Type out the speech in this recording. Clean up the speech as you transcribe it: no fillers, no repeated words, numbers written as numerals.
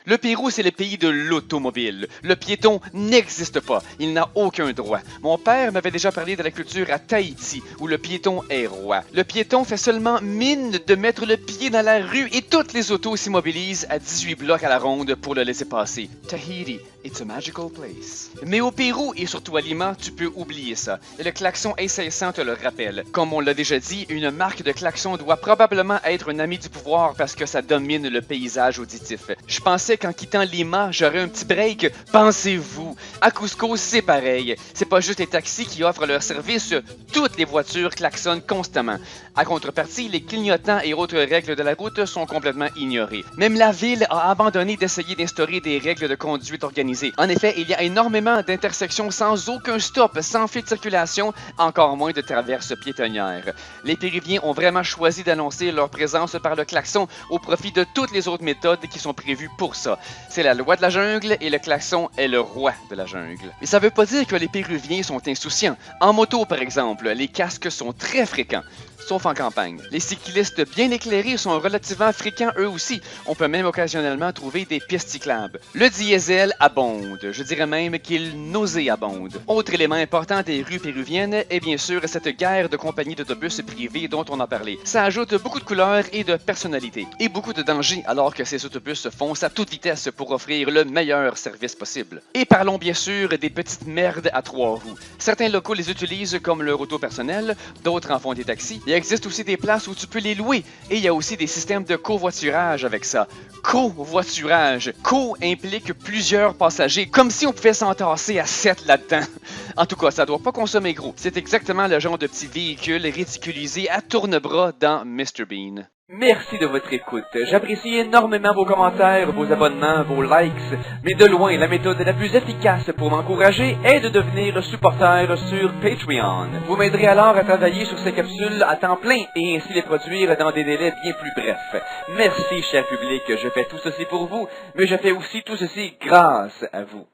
Le Pérou, c'est le pays de l'automobile. Le piéton n'existe pas. Il n'a aucun droit. Mon père m'avait déjà parlé de la culture à Tahiti, où le piéton est roi. Le piéton fait seulement mine de mettre le pied dans la rue et toutes les autos s'immobilisent à 18 blocs à la ronde pour le laisser passer. Tahiti, it's a magical place. Mais au Pérou et surtout à Lima, tu peux oublier ça. Et le klaxon incessant te le rappelle. Comme on l'a déjà dit, une marque de klaxon doit probablement être un ami du pouvoir parce que ça domine le paysage auditif. Je pensais qu'en quittant Lima, j'aurais un petit break. Pensez-vous. À Cusco, c'est pareil. C'est pas juste les taxis qui offrent leur service, toutes les voitures klaxonnent constamment. À contrepartie, les clignotants et autres règles de la route sont complètement ignorées. Même la ville a abandonné d'essayer d'instaurer des règles de conduite organisées. En effet, il y a énormément d'intersections sans aucun stop, sans fil de circulation, encore moins de traverses piétonnières. Les Péruviens ont vraiment choisi d'annoncer leur présence par le klaxon au profit de toutes les autres méthodes qui sont prévues pour ça. C'est la loi de la jungle et le klaxon est le roi de la jungle. Mais ça veut pas dire que les Péruviens sont insouciants. En moto, par exemple, les casques sont très fréquents. Sauf en campagne. Les cyclistes bien éclairés sont relativement fréquents eux aussi. On peut même occasionnellement trouver des pistes cyclables. Le diesel abonde. Je dirais même qu'il nauséabonde. Autre élément important des rues péruviennes est bien sûr cette guerre de compagnies d'autobus privés dont on a parlé. Ça ajoute beaucoup de couleurs et de personnalité. Et beaucoup de danger alors que ces autobus foncent à toute vitesse pour offrir le meilleur service possible. Et parlons bien sûr des petites merdes à 3 roues. Certains locaux les utilisent comme leur auto personnel, d'autres en font des taxis. Il existe aussi des places où tu peux les louer et il y a aussi des systèmes de covoiturage avec ça. Covoiturage. Co implique plusieurs passagers, comme si on pouvait s'entasser à 7 là-dedans. En tout cas, ça doit pas consommer gros. C'est exactement le genre de petit véhicule ridiculisé à tourne-bras dans Mr. Bean. Merci de votre écoute. J'apprécie énormément vos commentaires, vos abonnements, vos likes, mais de loin, la méthode la plus efficace pour m'encourager est de devenir supporter sur Patreon. Vous m'aiderez alors à travailler sur ces capsules à temps plein et ainsi les produire dans des délais bien plus brefs. Merci, cher public, je fais tout ceci pour vous, mais je fais aussi tout ceci grâce à vous.